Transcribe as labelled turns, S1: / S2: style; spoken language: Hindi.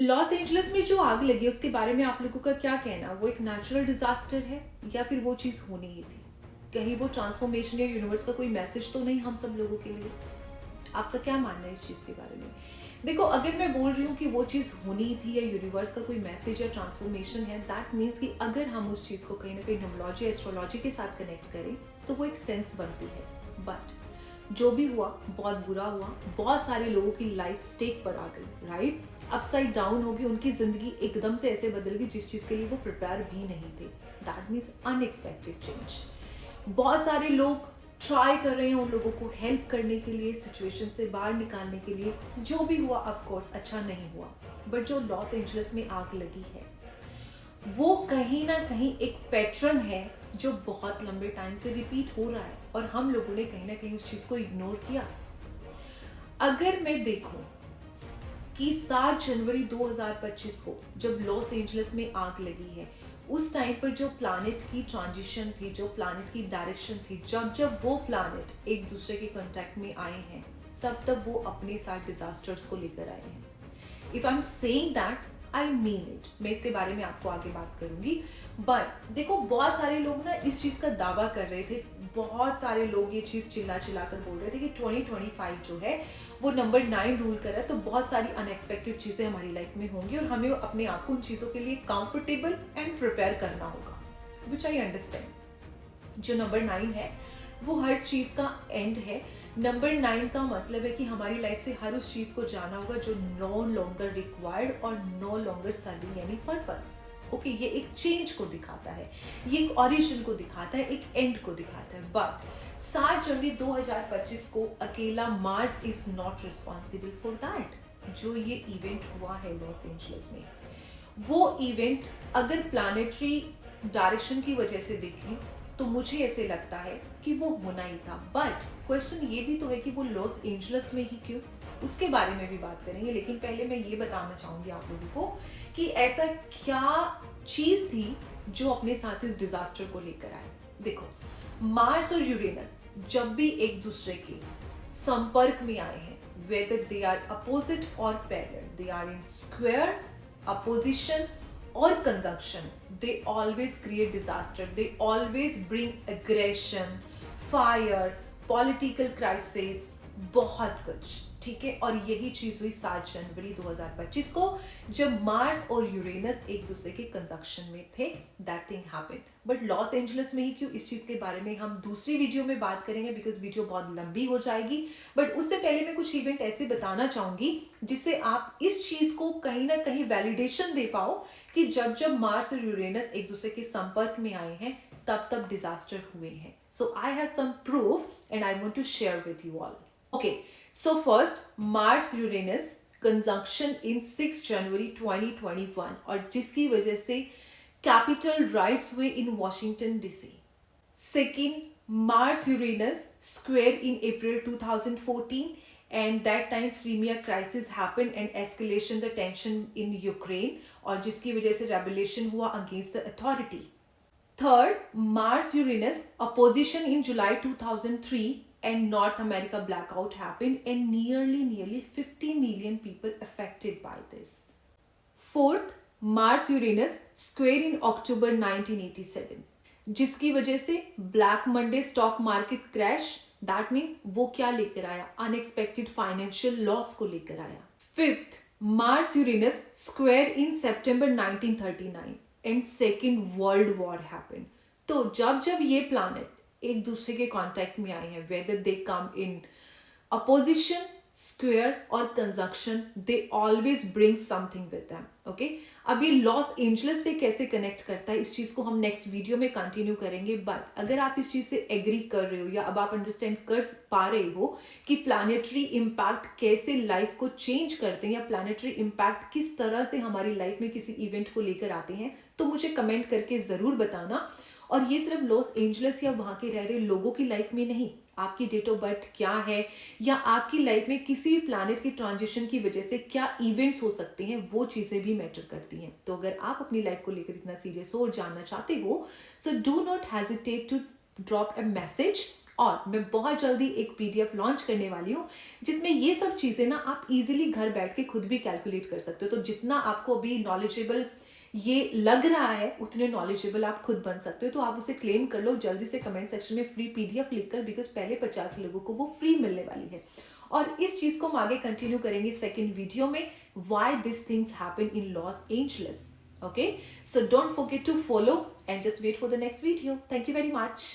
S1: लॉस एंजलिस में जो आग लगी उसके बारे में आप लोगों का क्या कहना? वो एक नेचुरल डिजास्टर है या फिर वो चीज़ होनी ही थी? कहीं वो ट्रांसफॉर्मेशन या यूनिवर्स का कोई मैसेज तो नहीं हम सब लोगों के लिए? आपका क्या मानना है इस चीज़ के बारे में? देखो, अगर मैं बोल रही हूँ कि वो चीज़ होनी ही थी या यूनिवर्स का कोई मैसेज या ट्रांसफॉर्मेशन है, दैट मीन्स कि अगर हम उस चीज़ को कहीं ना कहीं न्यूमरोलॉजी एस्ट्रोलॉजी के साथ कनेक्ट करें तो वो एक सेंस बनती है। बट जो भी हुआ बहुत बुरा हुआ, बहुत सारे लोगों की लाइफ स्टेक पर आ गई, राइट? अपसाइड डाउन हो गई, उनकी जिंदगी एकदम से ऐसे बदल गई जिस चीज के लिए वो प्रिपेयर भी नहीं थे। That means unexpected change. बहुत सारे लोग ट्राई कर रहे हैं उन लोगों को हेल्प करने के लिए, सिचुएशन से बाहर निकालने के लिए। जो भी हुआ ऑफ कोर्स अच्छा नहीं हुआ, बट जो लॉस एंजलिस में आग लगी है वो कहीं ना कहीं एक पैटर्न है जो बहुत लंबे टाइम से रिपीट हो रहा है और हम लोगों ने कहीं ना कहीं उस चीज को इग्नोर किया। अगर मैं देखूं कि 7 जनवरी 2025 को जब लॉस एंजलिस में आग लगी है, उस टाइम पर जो प्लैनेट की ट्रांजिशन थी, जो प्लैनेट की डायरेक्शन थी, जब जब वो प्लैनेट एक दूसरे के कांटेक्ट में आए हैं, तब तब वो अपने साथ डिजास्टर्स को लेकर आए हैं। If I am saying that, I mean it. मैं इसके बारे में आपको आगे बात करूंगी। बट देखो, बहुत सारे लोग ना इस चीज का दावा कर रहे थे, बहुत सारे लोग ये चीज चिल्ला चिल्ला कर बोल रहे थे कि 2025 जो है वो नंबर 9 रूल कर रहा है, तो बहुत सारी अनएक्सपेक्टेड चीजें हमारी लाइफ में होंगी और हमें अपने आप को उन चीजों के लिए कंफर्टेबल एंड प्रिपेयर करना होगा, विच आई अंडरस्टैंड। जो नंबर 9 है वो हर चीज का एंड है। नंबर 9 का मतलब है कि हमारी लाइफ से हर उस चीज को जाना होगा जो नो लॉन्गर रिक्वायर्ड और no longer serving any purpose. Okay, ये एक चेंज को दिखाता है, ये एक ओरिजिन को दिखाता है, एक एंड को दिखाता है। बट 7 जनवरी 2025 को अकेला Mars is not responsible for that. जो ये इवेंट हुआ है लॉस एंजलिस में, वो इवेंट अगर प्लानिटरी डायरेक्शन की वजह से देखें तो मुझे ऐसे लगता है कि वो होना ही था। बट क्वेश्चन ये भी तो है कि वो लॉस एंजलिस में ही क्यों, उसके बारे में भी बात करेंगे। लेकिन पहले मैं ये बताना चाहूंगी आप लोगों को कि ऐसा क्या चीज थी जो अपने साथ इस डिजास्टर को लेकर आए। देखो, मार्स और यूरेनस जब भी एक दूसरे के संपर्क में आए हैं, whether they are opposite or parallel, they are in square, opposition or conjunction, they always create disaster, they always bring aggression, fire, political crisis, बहुत कुछ। ठीक है, और यही चीज हुई 7 जनवरी 2025 को जब मार्स और यूरेनस एक दूसरे के कंजक्शन में थे। That thing happened. But Los Angeles में ही क्यों, इस चीज के बारे में हम दूसरी वीडियो में बात करेंगे, बिकॉज वीडियो बहुत लंबी हो जाएगी। बट उससे पहले मैं कुछ इवेंट ऐसे बताना चाहूंगी जिससे आप इस चीज को कहीं ना कहीं वैलिडेशन दे पाओ कि जब जब मार्स और यूरेनस एक दूसरे के संपर्क में आए हैं तब तब डिजास्टर हुए हैं। So I have some proof and I want to share with you all. Okay, so first, Mars Uranus conjunction in 6 January 2021 और जिसकी वजह से कैपिटल राइट्स हुए in Washington DC. Second, Mars Uranus square in April 2014 and that time Crimea crisis happened and escalation the tension in Ukraine और जिसकी वजह से रेबेलेशन हुआ against the authority. Third, Mars Uranus opposition in July 2003 and North America blackout happened and nearly 50 million people affected by this. Fourth, Mars Uranus square in October 1987 जिसकी वजह से black Monday stock market crash. That means वो क्या लेकर आया, अनएक्सपेक्टेड फाइनेंशियल लॉस को लेकर आया। Fifth, Mars Uranus square in September 1939 and second world war happened. तो जब जब ये प्लैनेट एक दूसरे के कांटेक्ट में आए हैं, whether they come in opposition, square और conjunction, they always bring something with them. Okay, अब ये लॉस एंजलिस से कैसे कनेक्ट करता है इस चीज को हम नेक्स्ट वीडियो में कंटिन्यू करेंगे। बट अगर आप इस चीज से एग्री कर रहे हो या अब आप अंडरस्टैंड कर पा रहे हो कि प्लैनेटरी इम्पैक्ट कैसे लाइफ को चेंज करते हैं या प्लैनेटरी इम्पैक्ट किस तरह से हमारी लाइफ में किसी इवेंट को लेकर आते हैं, तो मुझे कमेंट करके जरूर बताना। और ये सिर्फ लॉस एंजलिस या वहां के रह रहे लोगों की लाइफ में नहीं, आपकी डेट ऑफ बर्थ क्या है या आपकी लाइफ में किसी भी प्लैनेट की ट्रांजिशन की वजह से क्या इवेंट्स हो सकते हैं, वो चीजें भी मैटर करती हैं। तो अगर आप अपनी लाइफ को लेकर इतना सीरियस हो और जानना चाहते हो, so do not hesitate to drop a message और मैं बहुत जल्दी एक पीडीएफ लॉन्च करने वाली हूँ जिसमें ये सब चीज़ें ना आप इजीली घर बैठ के खुद भी कैलकुलेट कर सकते हो। तो जितना आपको अभी नॉलेजेबल ये लग रहा है उतने नॉलेजेबल आप खुद बन सकते हो। तो आप उसे क्लेम कर लो जल्दी से कमेंट सेक्शन में फ्री पीडीएफ लिखकर, बिकॉज पहले 50 लोगों को वो फ्री मिलने वाली है। और इस चीज़ को हम आगे कंटिन्यू करेंगे सेकेंड वीडियो में, why this things happen in Los Angeles. Okay, so don't forget to follow and just wait for the next video. Thank you very much.